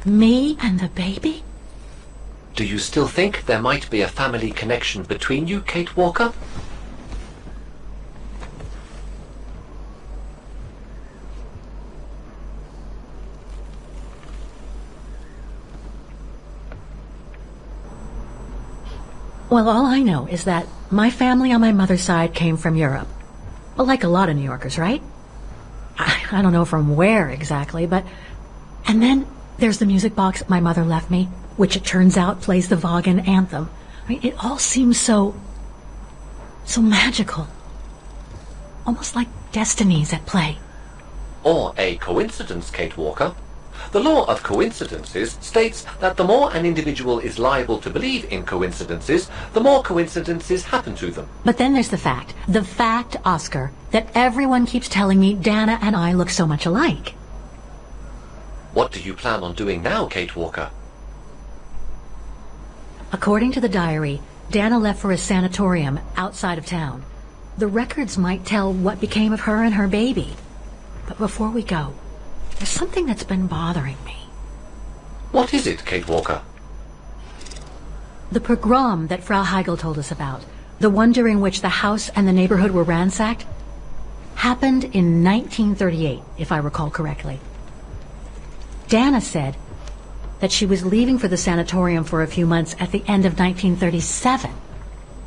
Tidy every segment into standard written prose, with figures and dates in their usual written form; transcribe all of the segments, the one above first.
Me and the baby? Do you still think there might be a family connection between you, Kate Walker? Well, all I know is that my family on my mother's side came from Europe. Well, like a lot of New Yorkers, right? I don't know from where exactly, but... And then there's the music box my mother left me, which it turns out plays the Vaghen anthem. I mean, it all seems so magical. Almost like destinies at play. Or a coincidence, Kate Walker. The law of coincidences states that the more an individual is liable to believe in coincidences, the more coincidences happen to them. But then there's the fact, Oscar, that everyone keeps telling me Dana and I look so much alike. What do you plan on doing now, Kate Walker? According to the diary, Dana left for a sanatorium outside of town. The records might tell what became of her and her baby. But before we go, there's something that's been bothering me. What is it, Kate Walker? The pogrom that Frau Heigl told us about, the one during which the house and the neighborhood were ransacked, happened in 1938, if I recall correctly. Dana said that she was leaving for the sanatorium for a few months at the end of 1937.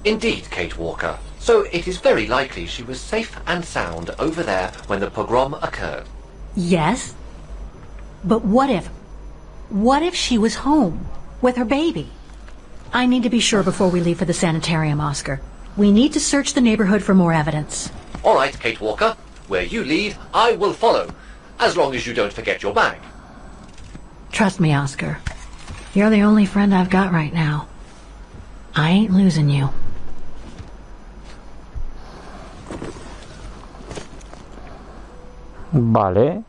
Indeed, Kate Walker. So it is very likely she was safe and sound over there when the pogrom occurred. Yes, but what if she was home with her baby? I need to be sure before we leave for the sanitarium, Oscar. We need to search the neighborhood for more evidence. All right, Kate Walker. Where you lead, I will follow. As long as you don't forget your bag. Trust me, Oscar. You're the only friend I've got right now. I ain't losing you. Vale.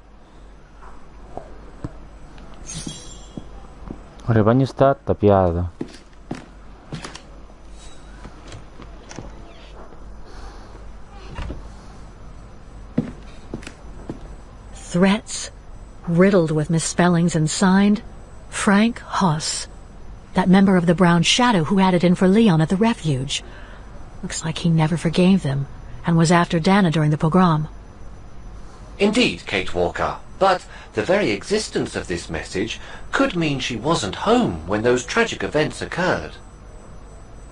El rebaño está tapiado. Threats, riddled with misspellings and signed Frank Hoss, that member of the Brown Shadow who had it in for Leon at the refuge. Looks like he never forgave them and was after Dana during the pogrom. Indeed, Kate Walker, but the very existence of this message could mean she wasn't home when those tragic events occurred.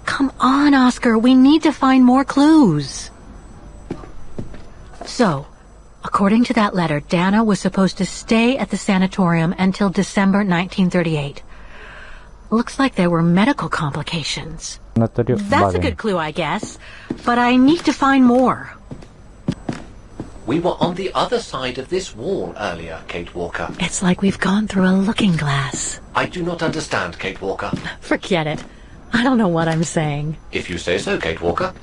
Come on, Oscar, we need to find more clues. So, according to that letter, Dana was supposed to stay at the sanatorium until December 1938. Looks like there were medical complications. That's a good clue, I guess, but I need to find more. We were on the other side of this wall earlier, Kate Walker. It's like we've gone through a looking glass. I do not understand, Kate Walker. Forget it. I don't know what I'm saying. If you say so, Kate Walker.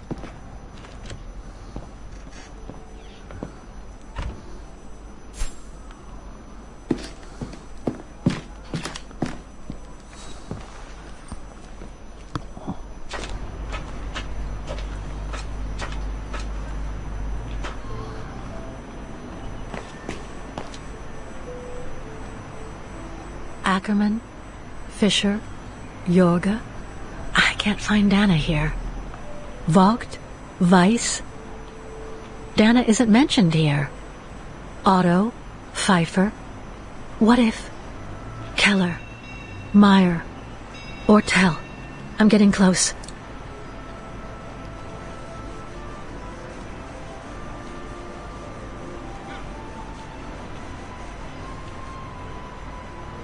Ackerman, Fisher, Jorge. I can't find Dana here. Vogt, Weiss. Dana isn't mentioned here. Otto, Pfeiffer. What if Keller, Meyer, Ortel? I'm getting close.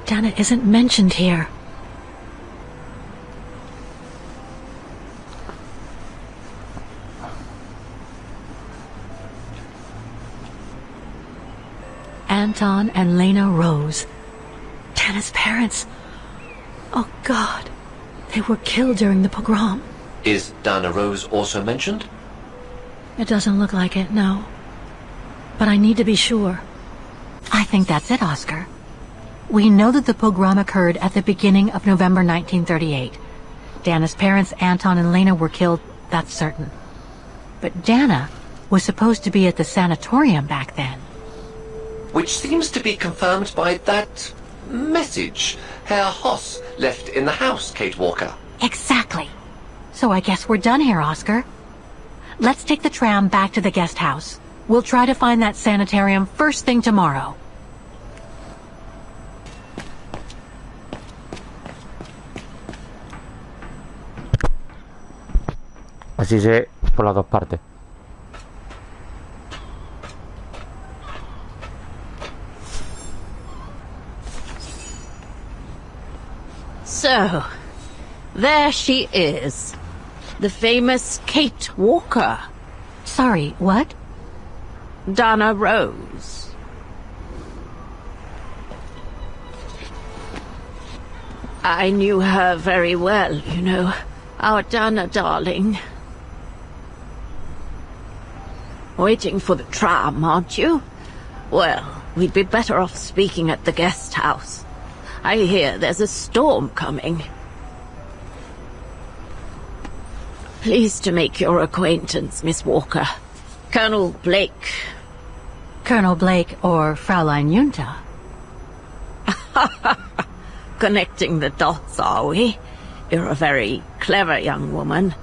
Dana isn't mentioned here. Anton and Lena Roze. Dana's parents. Oh, God. They were killed during the pogrom. Is Dana Roze also mentioned? It doesn't look like it, no. But I need to be sure. I think that's it, Oscar. We know that the pogrom occurred at the beginning of November 1938. Dana's parents, Anton and Lena, were killed, that's certain. But Dana was supposed to be at the sanatorium back then. Which seems to be confirmed by that message Herr Hoss left in the house, Kate Walker. Exactly. So I guess we're done here, Oscar. Let's take the tram back to the guest house. We'll try to find that sanitarium first thing tomorrow. Así sé por las dos partes. So, there she is. The famous Kate Walker. Sorry, what? Dana Roze. I knew her very well, you know. Our Dana darling. Waiting for the tram, aren't you? Well, we'd be better off speaking at the guest house. I hear there's a storm coming. Pleased to make your acquaintance, Miss Walker. Colonel Blake. Colonel Blake or Fraulein Junta? Connecting the dots, are we? You're a very clever young woman.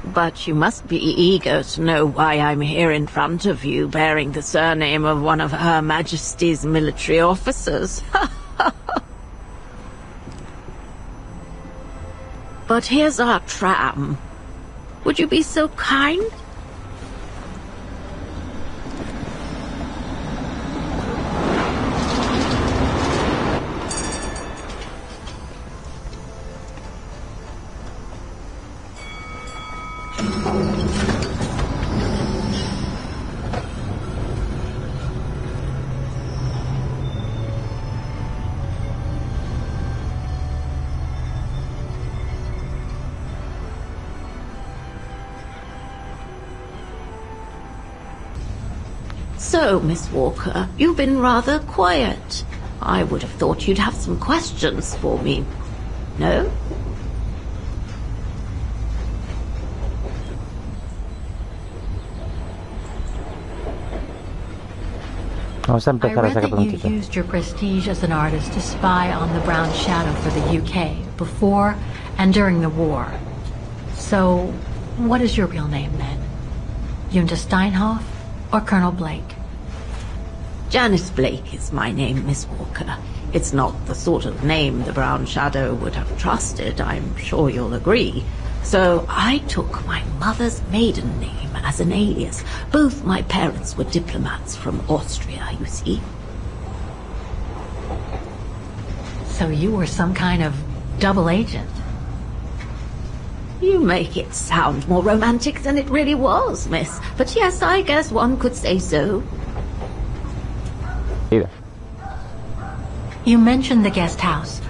But you must be eager to know why I'm here in front of you, bearing the surname of one of Her Majesty's military officers. But here's our tram. Would you be so kind? So, Miss Walker, you've been rather quiet. I would have thought you'd have some questions for me. No? Vamos a I empezar a read sacar that you preguntitas. used your prestige as an artist to spy on the Brown Shadow for the UK before and during the war. So, what is your real name then? Junta Steinhoff or Colonel Blake? Janice Blake is my name, Miss Walker. It's not the sort of name the Brown Shadow would have trusted, I'm sure you'll agree. So I took my mother's maiden name as an alias. Both my parents were diplomats from Austria, you see. So you were some kind of double agent. You make it sound more romantic than it really was, miss. But yes, I guess one could say so. Mira. You mentioned the guest house.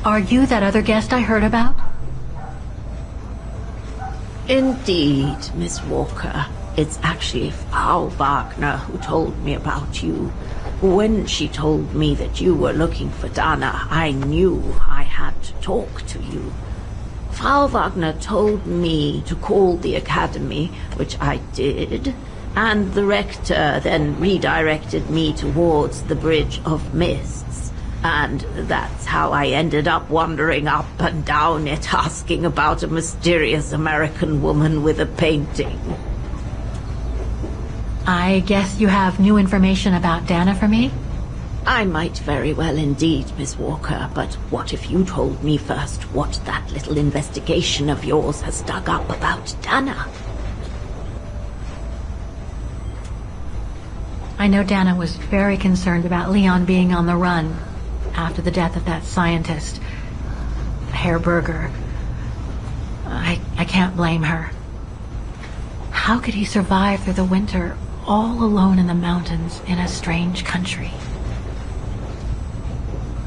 Are you that other guest I heard about? Indeed, Miss Walker. It's actually Frau Wagner who told me about you. When she told me that you were looking for Dana, I knew I had to talk to you. Frau Wagner told me to call the academy, which I did, and the rector then redirected me towards the Bridge of Mists. And that's how I ended up wandering up and down it, asking about a mysterious American woman with a painting. I guess you have new information about Dana for me? I might very well indeed, Miss Walker, but what if you told me first what that little investigation of yours has dug up about Dana? I know Dana was very concerned about Leon being on the run after the death of that scientist, Herr Berger. I can't blame her. How could he survive through the winter all alone in the mountains in a strange country?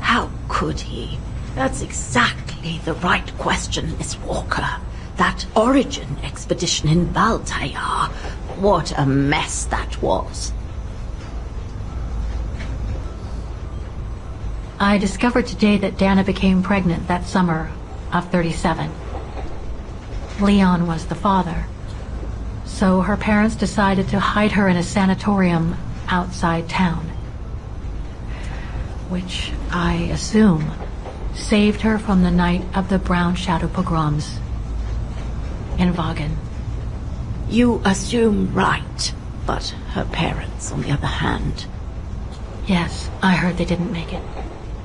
How could he? That's exactly the right question, Miss Walker. That origin expedition in Baltayar. What a mess that was. I discovered today that Dana became pregnant that summer of 37. Leon was the father. So her parents decided to hide her in a sanatorium outside town. which I assume saved her from the night of the Brown Shadow pogroms in Vaghen. You assume right, but her parents, on the other hand... Yes, I heard they didn't make it.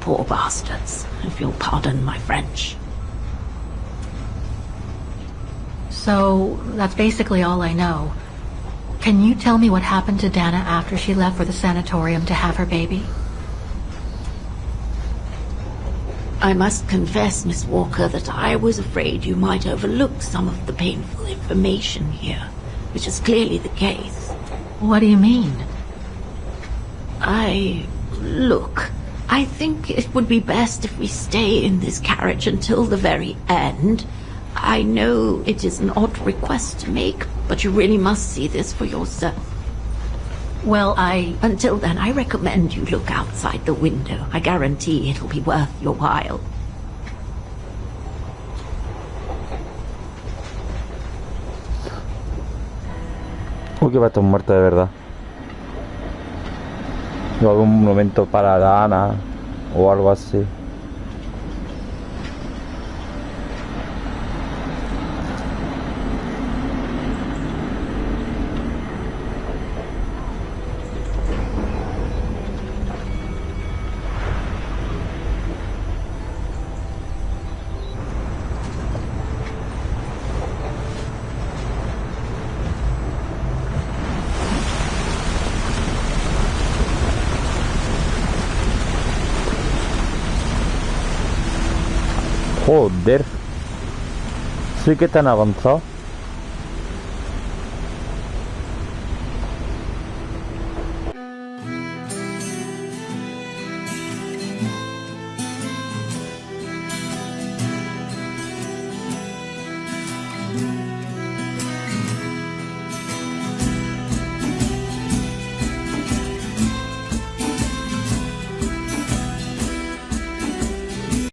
Poor bastards, if you'll pardon my French. So, that's basically all I know. Can you tell me what happened to Dana after she left for the sanatorium to have her baby? I must confess, Miss Walker, that I was afraid you might overlook some of the painful information here, which is clearly the case. What do you mean? Look, I think it would be best if we stay in this carriage until the very end. I know it is an odd request to make, but you really must see this for yourself. Well, Until then, I recommend you look outside the window. I guarantee it'll be worth your while. Uy, que va a estar muerto de verdad. O algún momento para Dana o algo así. Joder. Sí que tan avanzado.